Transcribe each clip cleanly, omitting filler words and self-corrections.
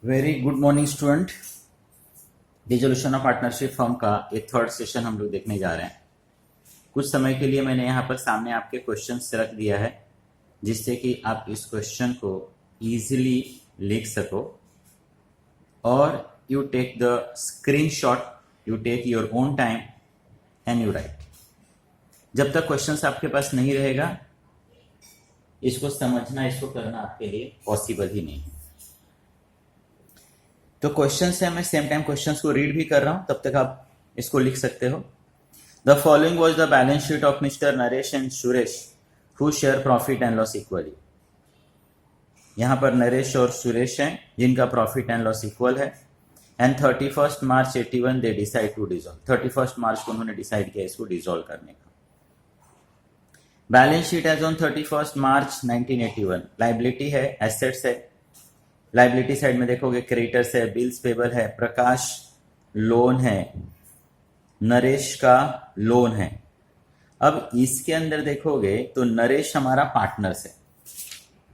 Very good morning student. Dissolution of partnership form का एक third session हम लोग देखने जा रहे हैं। कुछ समय के लिए मैंने यहाँ पर सामने आपके क्वेश्चंस रख दिया है जिससे कि आप इस क्वेश्चन को इजीली लिख सको और you take the screenshot, you take your own time and you write. जब तक क्वेश्चंस आपके पास नहीं रहेगा इसको समझना, इसको करना आपके लिए पॉसिबल ही नहीं है। तो क्वेश्चन है, मैं सेम टाइम क्वेश्चंस को रीड भी कर रहा हूं, तब तक आप इसको लिख सकते हो। The following was the balance sheet of mister Naresh and Suresh who share profit and loss equally. यहां पर नरेश और सुरेश हैं जिनका प्रॉफिट एंड लॉस इक्वल है। And 31 March 81 they decide to dissolve. 31 March को उन्होंने डिसाइड किया इसको डिसॉल्व करने का। Balance sheet as on 31 March 1981। Liability है, एसेट्स है। लाइबिलिटी साइड में देखोगे क्रेडिटर्स है, बिल्स पेबल है, प्रकाश लोन है, नरेश का लोन है। अब इसके अंदर देखोगे तो नरेश हमारा पार्टनर्स है,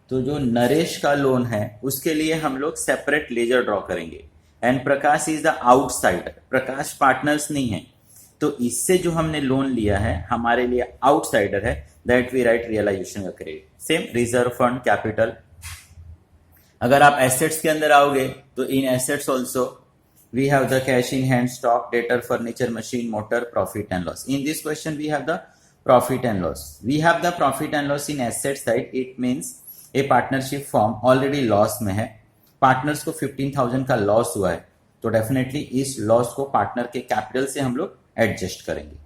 तो जो नरेश का लोन है उसके लिए हम लोग सेपरेट लेजर ड्रॉ करेंगे। And Prakash is the outsider, Prakash partners नहीं है, तो इससे जो हमने लोन लिया है हमारे लिए आउटसाइडर है। दैट वी राइट रियलाइजेशन का credit. Same reserve fund, capital. अगर आप एसेट्स के अंदर आओगे तो in assets also we have the cash in hand, stock, debtor, furniture, machine, motor, profit and loss. In this question we have the profit and loss. We have the profit and loss in asset side. It means a partnership firm already loss में है, partners को 15,000 का loss हुआ है, तो definitely इस loss को partner के कैपिटल से हम लोग एडजस्ट करेंगे।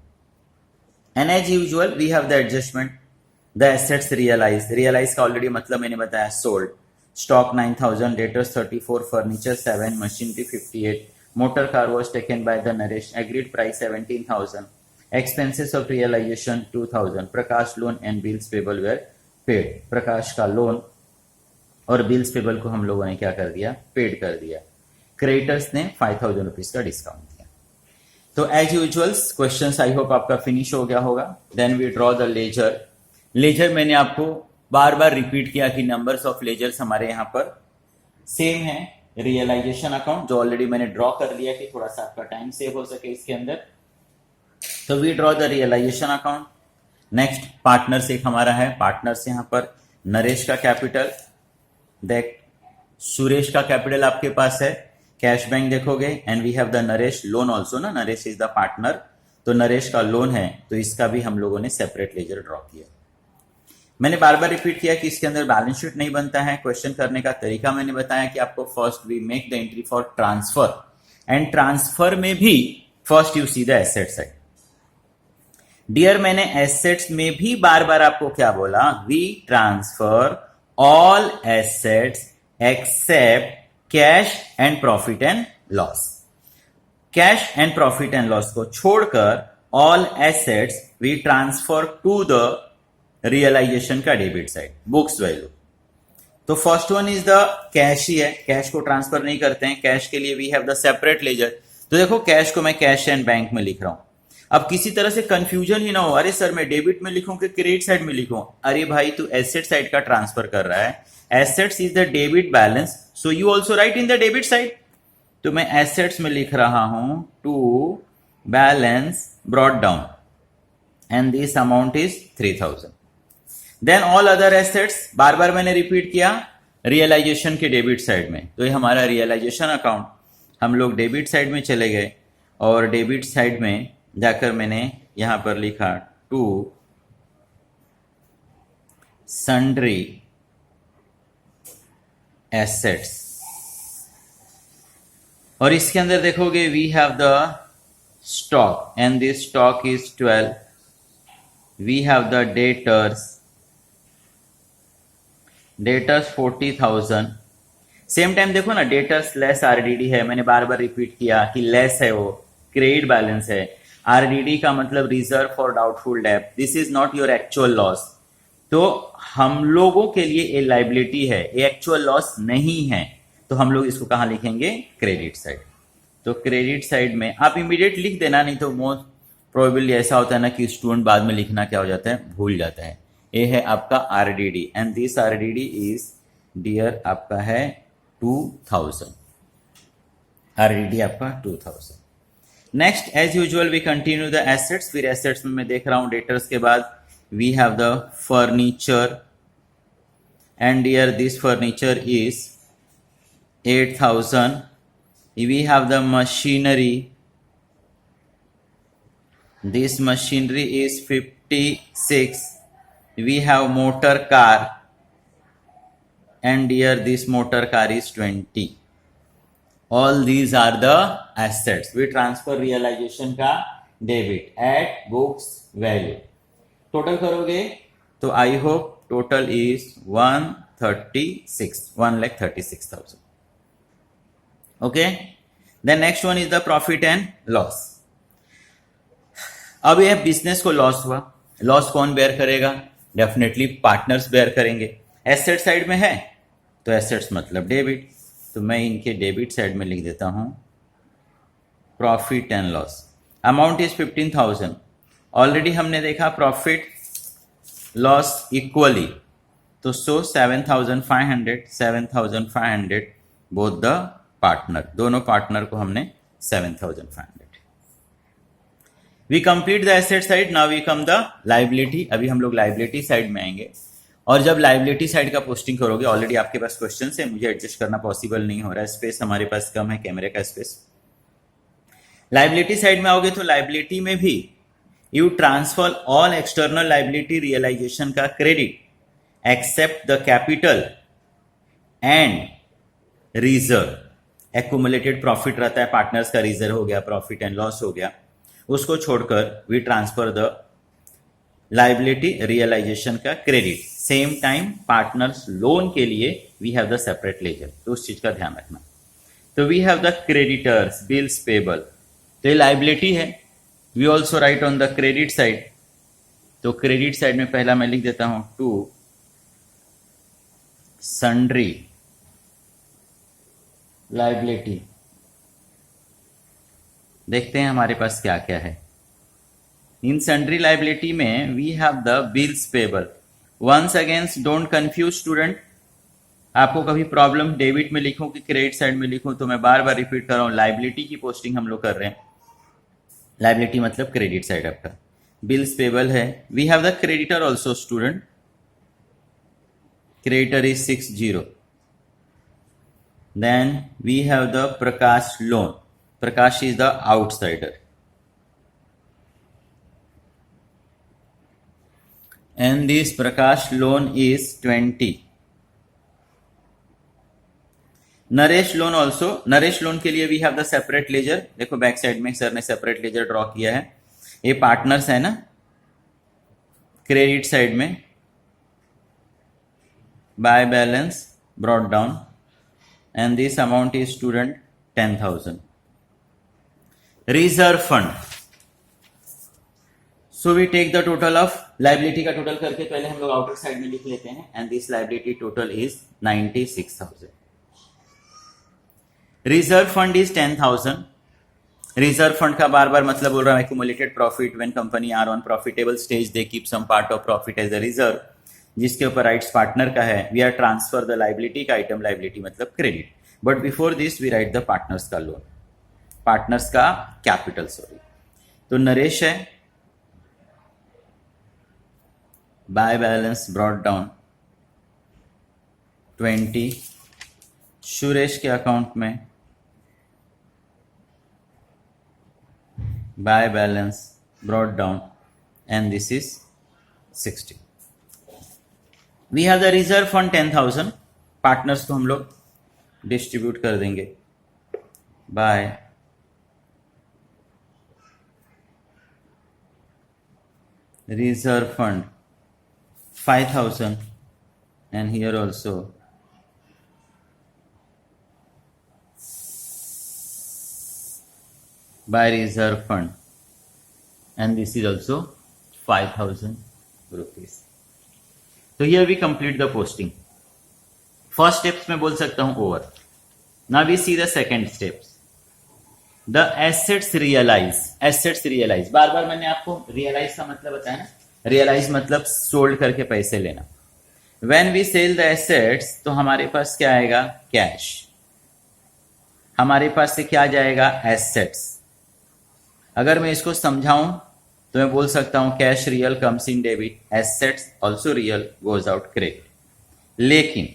And as usual we have the adjustment. The assets realise, realise का ऑलरेडी मतलब मैंने बताया sold. Stock 9,000, debtors 34, furniture 7, machinery 58, motor car was taken by the Naresh, agreed price 17,000, expenses of realization 2,000, Prakash loan and bills payable were paid. Prakash का loan और bills payable को हम लोगों ने क्या कर दिया, पेड कर दिया। क्रेडिटर्स ने 5,000 रुपीज का डिस्काउंट दिया। तो as usual question I hope आपका फिनिश हो गया होगा। Then we draw the ledger. Ledger मैंने आपको बार बार रिपीट किया कि नंबर्स ऑफ लेजर्स हमारे यहां पर सेम है। रियलाइजेशन अकाउंट जो ऑलरेडी मैंने ड्रॉ कर लिया कि थोड़ा सा आपका टाइम सेव हो सके इसके अंदर, तो we draw the realisation account. Next partners एक हमारा है, पार्टनर्स यहां पर नरेश का कैपिटल, देख सुरेश का कैपिटल आपके पास है। कैश बैंक देखोगे and we have the Naresh loan also ना, नरेश इज द पार्टनर, तो नरेश का लोन है, तो इसका भी हम लोगों ने सेपरेट लेजर ड्रॉ किया। मैंने बार बार रिपीट किया कि इसके अंदर बैलेंस शीट नहीं बनता है। क्वेश्चन करने का तरीका मैंने बताया कि आपको first we make the entry for transfer, and transfer में भी first you see the asset side. Dear मैंने एसेट्स में भी बार बार आपको क्या बोला, we transfer all assets except cash and profit and loss. Cash and profit and loss को छोड़कर all assets we transfer to the realisation का डेबिट साइड, बुक्स वैल्यू। तो first one is the cash ही है, cash को transfer नहीं करते हैं, कैश के लिए we have the separate ledger. तो देखो कैश को मैं कैश एंड बैंक में लिख रहा हूं। अब किसी तरह से कंफ्यूजन ही ना हो, अरे सर मैं डेबिट में लिखूं कि क्रेडिट साइड में लिखूं। अरे भाई तू एसेट साइड का ट्रांसफर कर रहा है, assets is the debit balance, so you also write in the debit side. तो मैं एसेट्स में लिख रहा हूं to balance brought down and this amount is 3,000। Then all other assets बार बार मैंने रिपीट किया रियलाइजेशन के डेबिट साइड में, तो ये हमारा रियलाइजेशन अकाउंट। हम लोग डेबिट साइड में चले गए और डेबिट साइड में जाकर मैंने यहां पर लिखा टू सन्ड्री एसेट्स, और इसके अंदर देखोगे we have the stock and this stock is 12। We have the debtors, debtors 40,000। Same time देखो ना डेटर्स लेस आरडीडी है, मैंने बार बार रिपीट किया कि लेस है, वो क्रेडिट बैलेंस है। आरडीडी का मतलब रिजर्व फॉर डाउटफुल डेब्ट, this is not your actual loss. तो हम लोगों के लिए ये लाइबिलिटी है, ये एक्चुअल लॉस नहीं है, तो हम लोग इसको कहां लिखेंगे, क्रेडिट साइड। तो क्रेडिट साइड में आप इमीडिएट लिख देना, नहीं तो मोस्ट प्रोबेबली ऐसा होता है ना कि स्टूडेंट बाद में लिखना क्या हो जाता है, भूल जाता है। ये है आपका RDD and this RDD is dear आपका है 2000। RDD आपका 2000। Next as usual we continue the assets. फिर एसेट्स में मैं देख रहा हूं डेटर्स के बाद we have the furniture and dear this furniture is 8000। we have the machinery, this machinery is 56। we have motor car and here this motor car is 20। all these are the assets। we transfer realization का debit at books value। total करोगे तो I hope total is 1,36,000। Okay then next one is the profit and loss. अब यह business को loss हुआ, loss कौन bear करेगा? Definitely partners bear करेंगे। एसेट साइड में है तो एसेट्स मतलब डेबिट, तो मैं इनके डेबिट साइड में लिख देता हूं profit and loss. Amount is 15,000। Already हमने देखा प्रॉफिट लॉस इक्वली, तो सो 7,500 बोथ द पार्टनर, दोनों पार्टनर को हमने 7,500। We complete the asset side, now we come the liability. अभी हम लोग लाइबिलिटी साइड में आएंगे और जब लाइबिलिटी साइड का पोस्टिंग करोगे, ऑलरेडी आपके पास क्वेश्चन है, मुझे एडजस्ट करना पॉसिबल नहीं हो रहा है, स्पेस हमारे पास कम है, कैमरे का स्पेस। लाइबिलिटी साइड में आओगे तो लाइबिलिटी में भी you transfer all external liability realisation का credit except the capital and reserve. Accumulated profit रहता है, पार्टनर्स का रिजर्व हो गया, प्रॉफिट एंड लॉस हो गया, उसको छोड़कर we transfer the liability realisation का credit. Same time partners loan के लिए we have the separate ledger, तो उस चीज का ध्यान रखना। तो we have the creditors bills payable, तो ये लाइबिलिटी है। We also write on the credit side, तो क्रेडिट साइड में पहला मैं लिख देता हूं टू सन्ड्री लाइबिलिटी। देखते हैं हमारे पास क्या क्या है। इन सन्ड्री लाइबिलिटी में we have the bills payable. Once against don't confuse student, आपको कभी प्रॉब्लम डेबिट में लिखूं कि क्रेडिट साइड में लिखूं, तो मैं बार बार रिपीट कर रहा हूं, लाइबिलिटी की पोस्टिंग हम लोग कर रहे हैं। लाइबिलिटी मतलब क्रेडिट साइड आपका। बिल्स पेबल है। We have the creditor also student, creditor is 60। Then we have the Prakash loan. Prakash is the outsider. And this Prakash loan is 20. Naresh loan also, Naresh loan के लिए we have the separate ledger. देखो back side में sir ने separate ledger draw किया है। ये partners है ना क्रेडिट साइड में, by balance brought down and this amount is student 10,000। reserve fund, so we take the total of liability का टोटल करके पहले हम लोग आउटर साइड में लिख लेते हैं, and this liability total is 96,000। reserve fund is 10,000। Reserve fund का बार बार मतलब बोल रहा हूं, accumulated profit when company are on profitable stage they keep some part of profit as a reserve, जिसके ऊपर राइट्स पार्टनर का है। We are transfer the liability का आइटम, लाइबिलिटी मतलब credit, but before this we write the partners का loan, partners का capital, sorry. तो नरेश है, by balance brought down 20। Suresh के अकाउंट में by balance brought down and this is 60। We have the reserve fund 10,000। Partners को हम लोग डिस्ट्रीब्यूट कर देंगे by reserve fund 5,000 and here also by reserve fund and this is also 5,000 rupees। तो here we complete the posting। First steps में बोल सकता हूं over. Now we see the second steps, the assets realise. Assets realise, बार बार मैंने आपको realise का मतलब बताया ना, रियलाइज मतलब सोल्ड करके पैसे लेना। When we sell the assets तो हमारे पास क्या आएगा, कैश। हमारे पास से क्या जाएगा, एसेट्स। अगर मैं इसको समझाऊं तो मैं बोल सकता हूं cash real comes in debit, assets also real goes out credit. लेकिन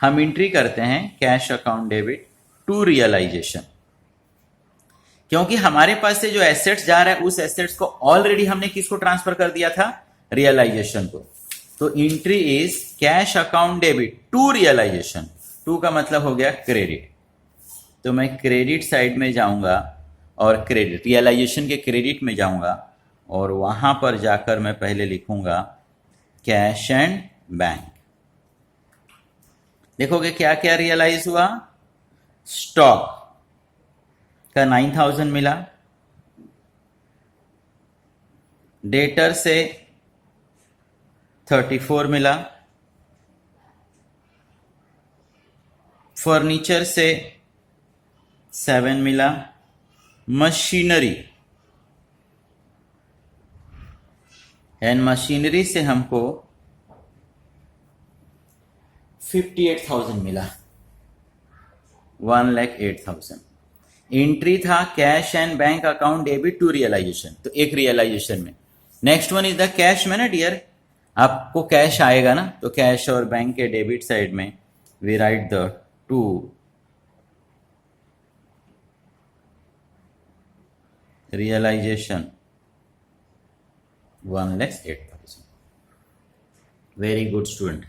हम एंट्री करते हैं cash account debit to realisation, क्योंकि हमारे पास से जो एसेट्स जा रहा है उस एसेट्स को ऑलरेडी हमने किसको ट्रांसफर कर दिया था, रियलाइजेशन को। तो entry is cash account debit to realisation, to का मतलब हो गया क्रेडिट। तो मैं क्रेडिट साइड में जाऊंगा और क्रेडिट रियलाइजेशन के क्रेडिट में जाऊंगा और वहां पर जाकर मैं पहले लिखूंगा कैश एंड बैंक। देखोगे क्या क्या रियलाइज हुआ, स्टॉक का 9,000 मिला, डेटर से 34 मिला, फर्नीचर से 7 मिला, मशीनरी एंड मशीनरी से हमको 58,000 मिला, 1,08,000। एंट्री था cash and bank account debit to realisation, तो एक रियलाइजेशन में। Next one is the cash में ना डियर, आपको कैश आएगा ना, तो कैश और बैंक के डेबिट साइड में we write the to realisation 1,08,000। Very good student.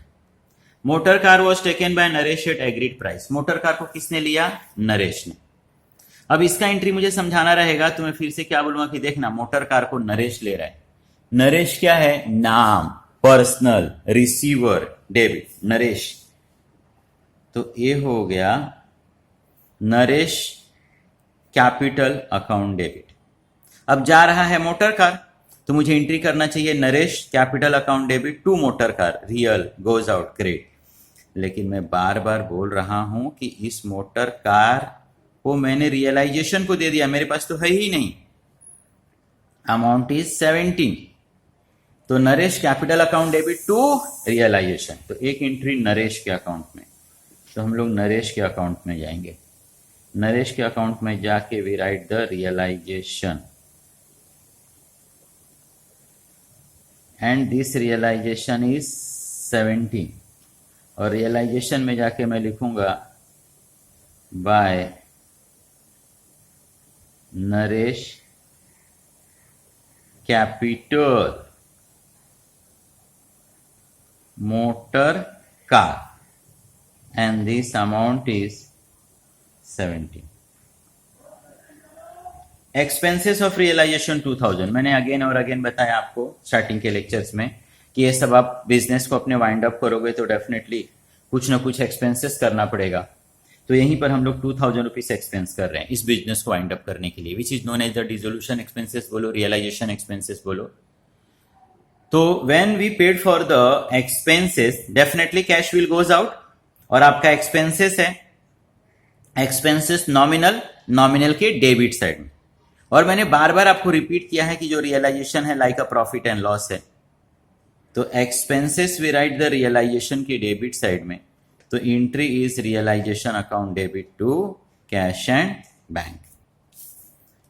Motor car was taken by Naresh at agreed price, motor car को किसने लिया, नरेश ने। अब इसका एंट्री मुझे समझाना रहेगा, तो मैं फिर से क्या बोलूंगा कि देखना मोटर कार को नरेश ले रहा है। नरेश क्या है, नाम, पर्सनल, रिसीवर, डेबिट, नरेश। तो ये हो गया नरेश कैपिटल अकाउंट डेबिट। अब जा रहा है मोटर कार, तो मुझे एंट्री करना चाहिए Naresh capital account debit to motor car, real goes out credit. लेकिन मैं बार बार बोल रहा हूं कि इस मोटर कार को मैंने रियलाइजेशन को दे दिया, मेरे पास तो है ही नहीं। अमाउंट इज 17, तो Naresh capital account debit to realisation, तो एक एंट्री नरेश के अकाउंट में। तो हम लोग नरेश के अकाउंट में जाएंगे, नरेश के अकाउंट में जाके we write the realisation and this realisation is 17, और रियलाइजेशन में जाके मैं लिखूंगा by Naresh capital motor car and this amount is 17। Expenses of realisation 2000, मैंने अगेन और अगेन बताया आपको स्टार्टिंग के लेक्चर्स में कि ये सब आप बिजनेस को अपने वाइंड अप करोगे तो डेफिनेटली कुछ ना कुछ एक्सपेंसेस करना पड़ेगा। तो यहीं पर हम लोग 2000 रुपीज एक्सपेंस कर रहे हैं इस बिजनेस को वाइंड अप करने के लिए, which is known as the dissolution expenses बोलो, रियलाइजेशन एक्सपेंसेस बोलो। तो when we paid for the expenses definitely cash will goes out, और आपका एक्सपेंसेस है, एक्सपेंसेस नॉमिनल, नॉमिनल के डेबिट साइड में। और मैंने बार बार आपको रिपीट किया है कि जो रियलाइजेशन है like a profit and loss है, तो expenses we write the realisation की डेबिट साइड में, तो entry is realisation account debit to cash and bank.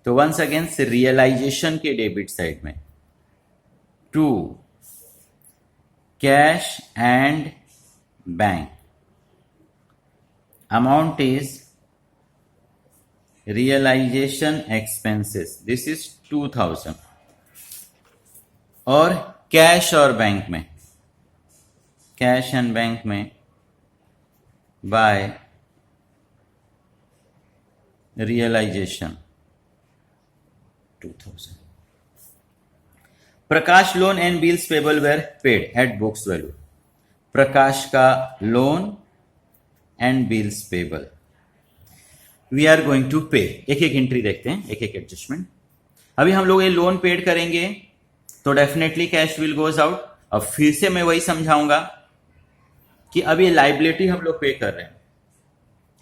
तो वंस अगेन रियलाइजेशन के डेबिट साइड में to cash and bank, amount is realisation expenses, this is 2000, और cash और bank में, cash and bank में by realisation 2000। Prakash loan and bills payable were paid at books value, Prakash का loan and bills payable we are going to pay. एक एक entry देखते हैं, एक एक एडजस्टमेंट। अभी हम लोग ये लोन पेड करेंगे तो definitely cash will goes out. अब फिर से मैं वही समझाऊंगा कि अब ये लाइबिलिटी हम लोग पे कर रहे हैं,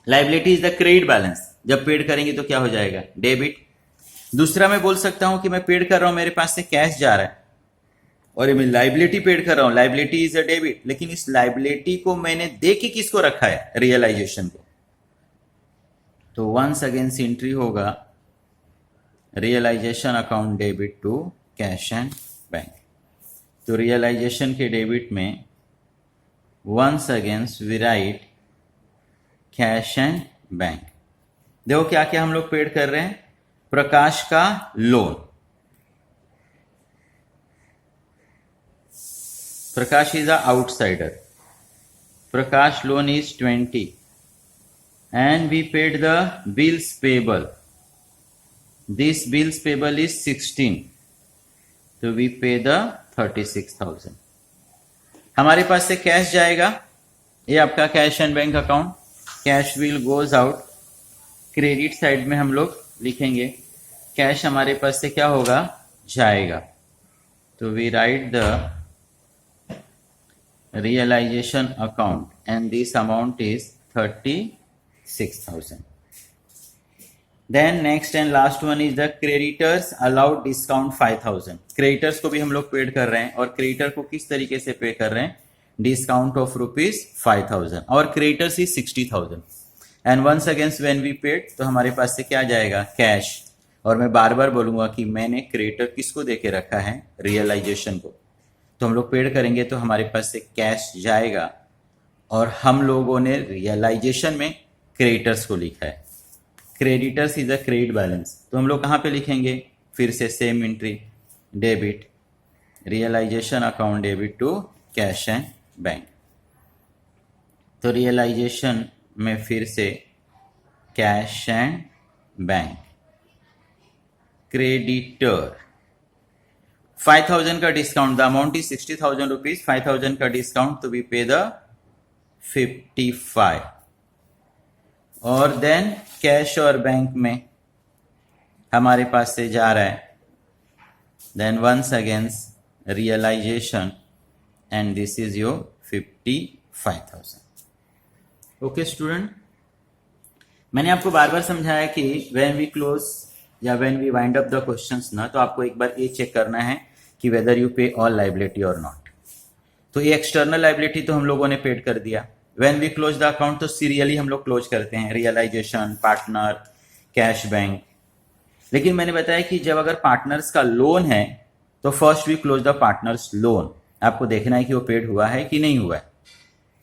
liability is the credit balance, जब पेड करेंगे तो क्या हो जाएगा, डेबिट। दूसरा मैं बोल सकता हूं कि मैं पेड कर रहा हूं, मेरे पास से कैश जा रहा है और ये मैं लाइबिलिटी पेड कर रहा हूं, लाइबिलिटी इज अ डेबिट, लेकिन इस लाइबिलिटी को मैंने दे के किसको रखा है, रियलाइजेशन को। तो वंस अगेंस्ट एंट्री होगा realisation account debit to cash and bank. तो रियलाइजेशन के डेबिट में once against we write cash and bank. देखो क्या क्या हम लोग पेड कर रहे हैं। प्रकाश का loan, Prakash is a outsider, Prakash loan is 20 and we paid the bills payable. This bills payable is 16, so we pay the 36,000. हमारे पास से कैश जाएगा, ये आपका cash and bank account, cash will goes out. Credit side में हम लोग लिखेंगे cash हमारे पास से क्या होगा, जाएगा। तो we write the realisation account and this amount is 36,000. Then next and last one is the creditors allowed discount 5,000. Creditors को भी हम लोग पेड कर रहे हैं, और क्रेडिटर को किस तरीके से पे कर रहे हैं, डिस्काउंट ऑफ ₹5,000, और क्रेडिटर्स ही 60,000 and once against when we paid, तो हमारे पास से क्या जाएगा, कैश। और मैं बार बार बोलूंगा कि मैंने क्रेडिटर किसको देके रखा है, रियलाइजेशन को। तो हम लोग पेड करेंगे तो हमारे पास से कैश जाएगा, और हम लोगों ने रियलाइजेशन में क्रेडिटर्स को लिखा है। Creditors is a credit balance, तो हम लोग कहाँ पे लिखेंगे, फिर से same entry, debit realisation account debit to cash and bank. तो रियलाइजेशन में फिर से कैश एंड बैंक, क्रेडिटर 5,000 का discount, the amount is 60,000 rupees, 5,000 का डिस्काउंट, तो वी पे द 55। और देन कैश और बैंक में हमारे पास से जा रहा है, then once against realisation and this is your 55,000। Okay student, मैंने आपको बार बार समझाया कि व्हेन वी क्लोज या when we wind up the questions ना, तो आपको एक बार ये चेक करना है कि वेदर यू पे ऑल लाइबिलिटी और नॉट। तो ये एक्सटर्नल लाइबिलिटी तो हम लोगों ने पेड कर दिया। When we close the account तो सीरियली हम लोग क्लोज करते हैं, रियलाइजेशन, पार्टनर, कैश, बैंक। लेकिन मैंने बताया कि जब अगर पार्टनर्स का लोन है तो first we close the partners loan. आपको देखना है कि वो पेड हुआ है कि नहीं हुआ है।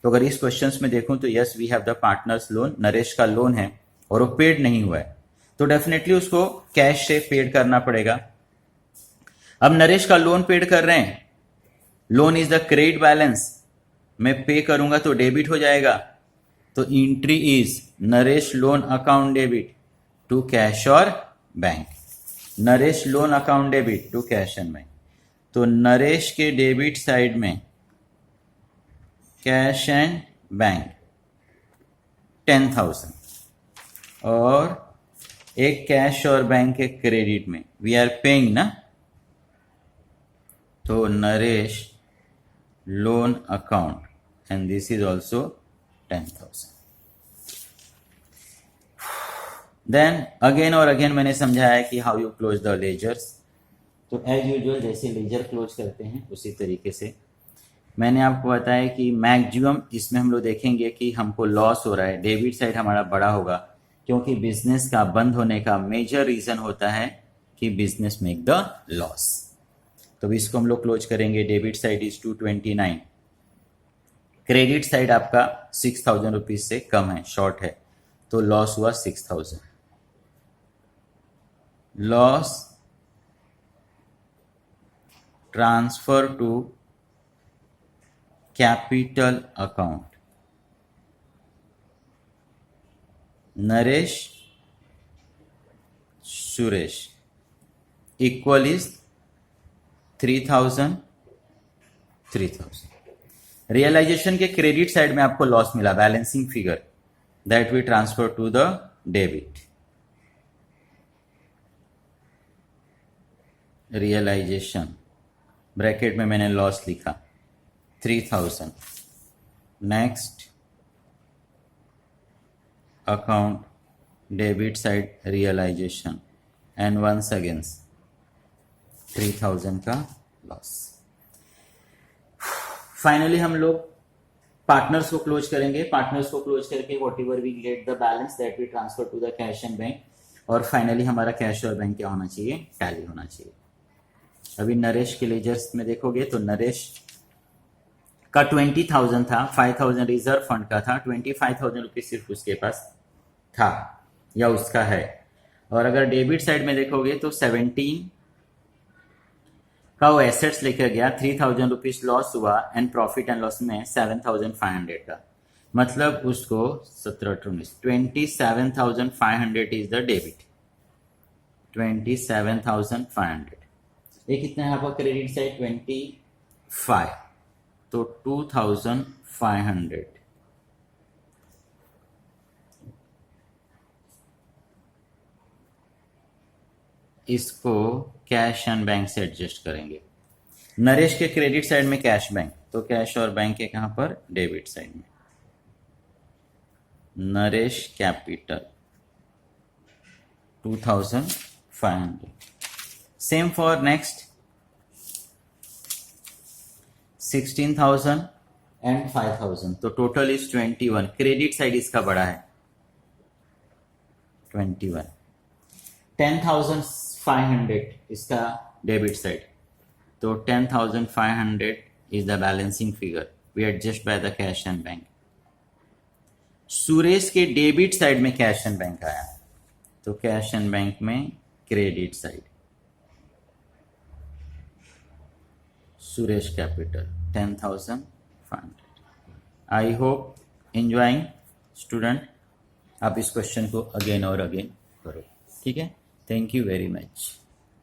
तो अगर इस क्वेश्चंस में देखूं तो yes we have the partners loan, Naresh का लोन है और वो पेड नहीं हुआ है, तो डेफिनेटली उसको कैश से पेड करना पड़ेगा। अब नरेश का लोन पेड कर रहे हैं, loan is the credit balance, मैं पे करूंगा तो डेबिट हो जाएगा। तो entry is Naresh loan account debit to cash और bank, Naresh loan account debit to cash and bank. तो नरेश के डेबिट साइड में कैश एंड बैंक 10,000, और एक कैश और बैंक के क्रेडिट में वी आर पेइंग ना, तो Naresh loan account and this is also 10,000. Then again और again मैंने समझाया कि how you close the ledgers। तो as usual जैसे लेजर क्लोज करते हैं उसी तरीके से मैंने आपको बताया कि मैक्सिमम इसमें हम लोग देखेंगे कि हमको लॉस हो रहा है, डेबिट साइड हमारा बड़ा होगा, क्योंकि बिजनेस का बंद होने का मेजर रीजन होता है कि बिजनेस मेक द लॉस। तो इसको हम लोग क्लोज करेंगे, debit side is 229, credit side आपका 6,000 रुपीज से कम है, शॉर्ट है, तो लॉस हुआ 6,000। Loss transfer to capital account, Naresh Suresh equal is 3,000 3,000। Realisation के क्रेडिट साइड में आपको लॉस मिला, balancing figure, that we transfer to the debit. Realisation bracket में मैंने लॉस लिखा 3,000, next account debit side realisation and once against 3,000 का loss. Finally हम लोग पार्टनर्स को क्लोज करेंगे, पार्टनर्स को क्लोज करके whatever we get the balance that we transfer to the cash and bank, और फाइनली हमारा कैश और बैंक क्या होना चाहिए, टैली होना चाहिए। अभी नरेश के लेजर्स में देखोगे तो नरेश का 20,000 था, 5,000 रिजर्व फंड का था, 25,000 रुपीज सिर्फ उसके पास था या उसका है। और अगर डेबिट साइड में देखोगे तो 17 का वो एसेट्स लेकर गया, 3,000 रुपीज लॉस हुआ एंड प्रॉफिट एंड लॉस में 7,500 का, मतलब उसको 27,500 इज द डेबिट, 27,500। ये कितना है आपका क्रेडिट साइड 25, तो 2,500 इसको कैश एंड बैंक से एडजस्ट करेंगे। नरेश के क्रेडिट साइड में कैश बैंक, तो कैश और बैंक है कहां पर, डेबिट साइड में। Naresh capital 2,500। Same for next 16,000 and 5,000, तो टोटल इज 21। क्रेडिट साइड इसका बड़ा है 21। 10,500 इसका डेबिट साइड, तो 10,500 is the balancing figure. We adjust by the cash and bank. Suresh के डेबिट साइड में कैश एंड बैंक आया, तो कैश एंड बैंक में credit side Suresh capital 10,500। I hope enjoying student, आप इस क्वेश्चन को अगेन और अगेन करो, ठीक है। Thank you very much.